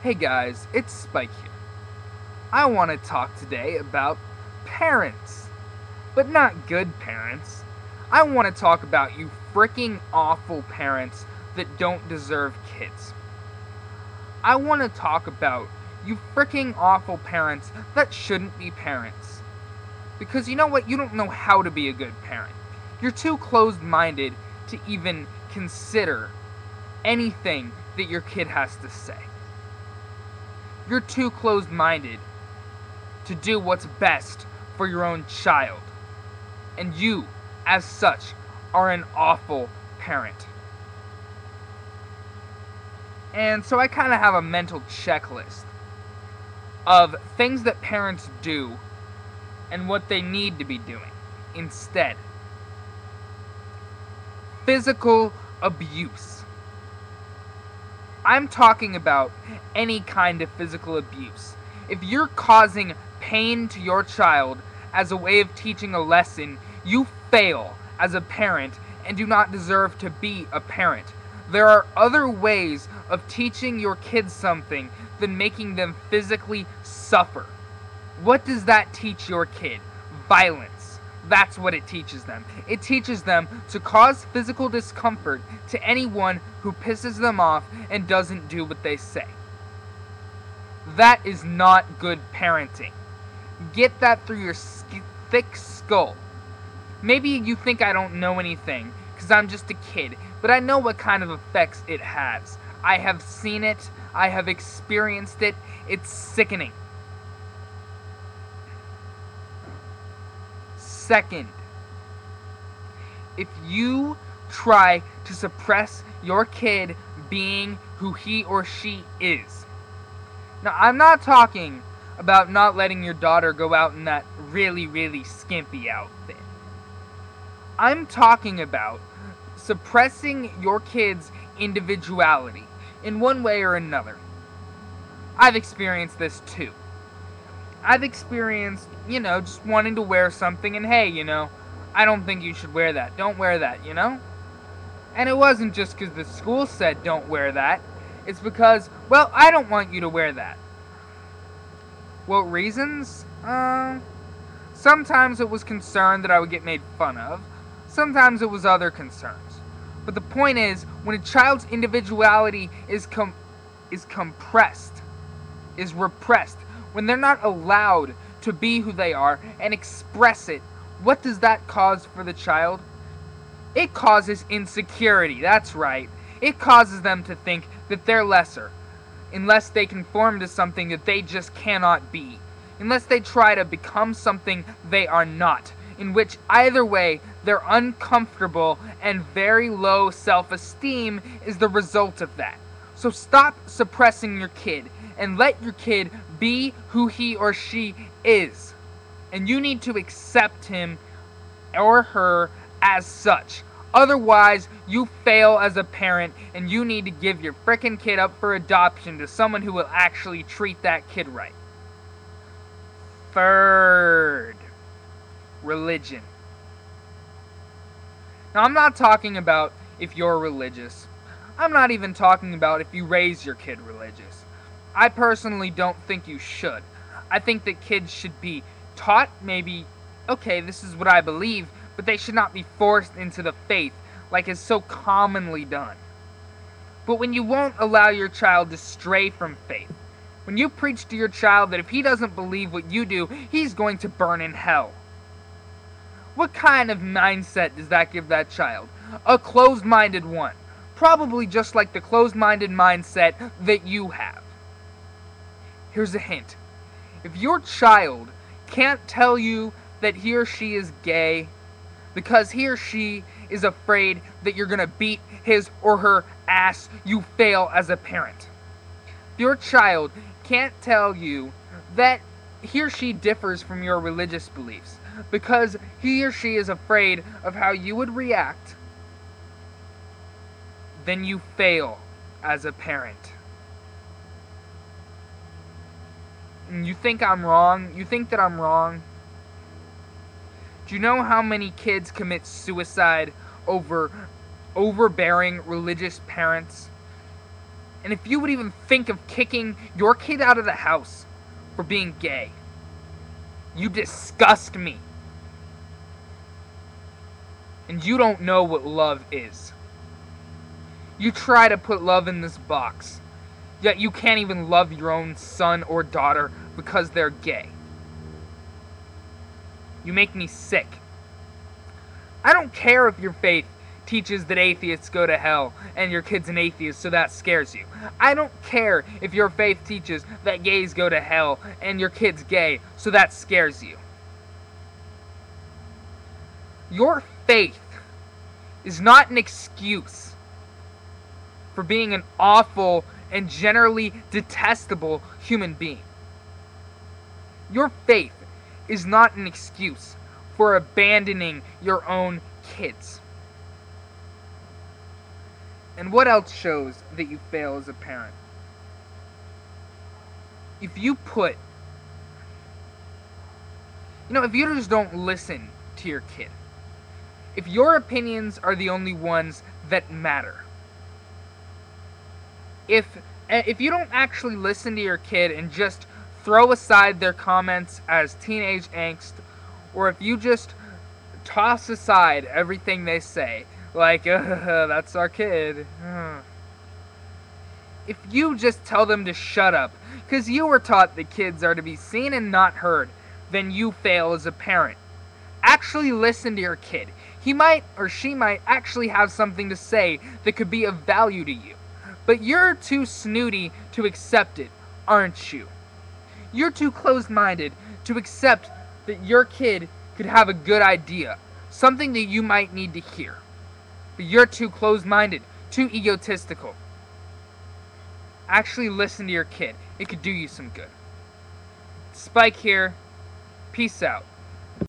Hey guys, it's Spike here. I want to talk today about parents, but not good parents. I want to talk about you freaking awful parents that don't deserve kids. I want to talk about you freaking awful parents that shouldn't be parents. Because you know what? You don't know how to be a good parent. You're too closed-minded to even consider anything that your kid has to say. You're too closed-minded to do what's best for your own child. And you, as such, are an awful parent. And so I kind of have a mental checklist of things that parents do and what they need to be doing instead. Physical abuse. I'm talking about any kind of physical abuse. If you're causing pain to your child as a way of teaching a lesson, you fail as a parent and do not deserve to be a parent. There are other ways of teaching your kids something than making them physically suffer. What does that teach your kid? Violence. That's what it teaches them. It teaches them to cause physical discomfort to anyone who pisses them off and doesn't do what they say. That is not good parenting. Get that through your thick skull. Maybe you think I don't know anything because I'm just a kid, but I know what kind of effects it has. I have seen it. I have experienced it. It's sickening. Second, if you try to suppress your kid being who he or she is. Now, I'm not talking about not letting your daughter go out in that really skimpy outfit. I'm talking about suppressing your kid's individuality in one way or another. I've experienced this too. I've experienced, just wanting to wear something and hey, I don't think you should wear that. Don't wear that, And it wasn't just because the school said don't wear that. It's because, well, I don't want you to wear that. What reasons? Sometimes it was concern that I would get made fun of. Sometimes it was other concerns. But the point is, when a child's individuality is compressed, is repressed, when they're not allowed to be who they are and express it, what does that cause for the child? It causes insecurity, that's right. It causes them to think that they're lesser, unless they conform to something that they just cannot be, unless they try to become something they are not, in which either way, their uncomfortable and very low self-esteem is the result of that. So stop suppressing your kid and let your kid be who he or she is. And you need to accept him or her as such. Otherwise, you fail as a parent and you need to give your frickin' kid up for adoption to someone who will actually treat that kid right. Third, religion. Now, I'm not talking about if you're religious. I'm not even talking about if you raise your kid religious. I personally don't think you should. I think that kids should be taught maybe, okay, this is what I believe, but they should not be forced into the faith like is so commonly done. But when you won't allow your child to stray from faith, when you preach to your child that if he doesn't believe what you do, he's going to burn in hell, what kind of mindset does that give that child? A closed-minded one. Probably just like the closed-minded mindset that you have. Here's a hint. If your child can't tell you that he or she is gay because he or she is afraid that you're going to beat his or her ass, you fail as a parent. If your child can't tell you that he or she differs from your religious beliefs because he or she is afraid of how you would react, then you fail as a parent. And you think I'm wrong? You think that I'm wrong? Do you know how many kids commit suicide over overbearing religious parents? And if you would even think of kicking your kid out of the house for being gay, you disgust me. And you don't know what love is. You try to put love in this box, yet you can't even love your own son or daughter because they're gay. You make me sick. I don't care if your faith teaches that atheists go to hell and your kid's an atheist, so that scares you. I don't care if your faith teaches that gays go to hell and your kid's gay, so that scares you. Your faith is not an excuse for being an awful and generally detestable human being. Your faith is not an excuse for abandoning your own kids. And what else shows that you fail as a parent? If you just don't listen to your kid, if your opinions are the only ones that matter, if you don't actually listen to your kid and just throw aside their comments as teenage angst, or if you just toss aside everything they say, like, that's our kid. If you just tell them to shut up, because you were taught that kids are to be seen and not heard, then you fail as a parent. Actually listen to your kid. He might or she might actually have something to say that could be of value to you. But you're too snooty to accept it, aren't you? You're too closed-minded to accept that your kid could have a good idea, something that you might need to hear. But you're too closed-minded, too egotistical. Actually listen to your kid. It could do you some good. Spike here. Peace out.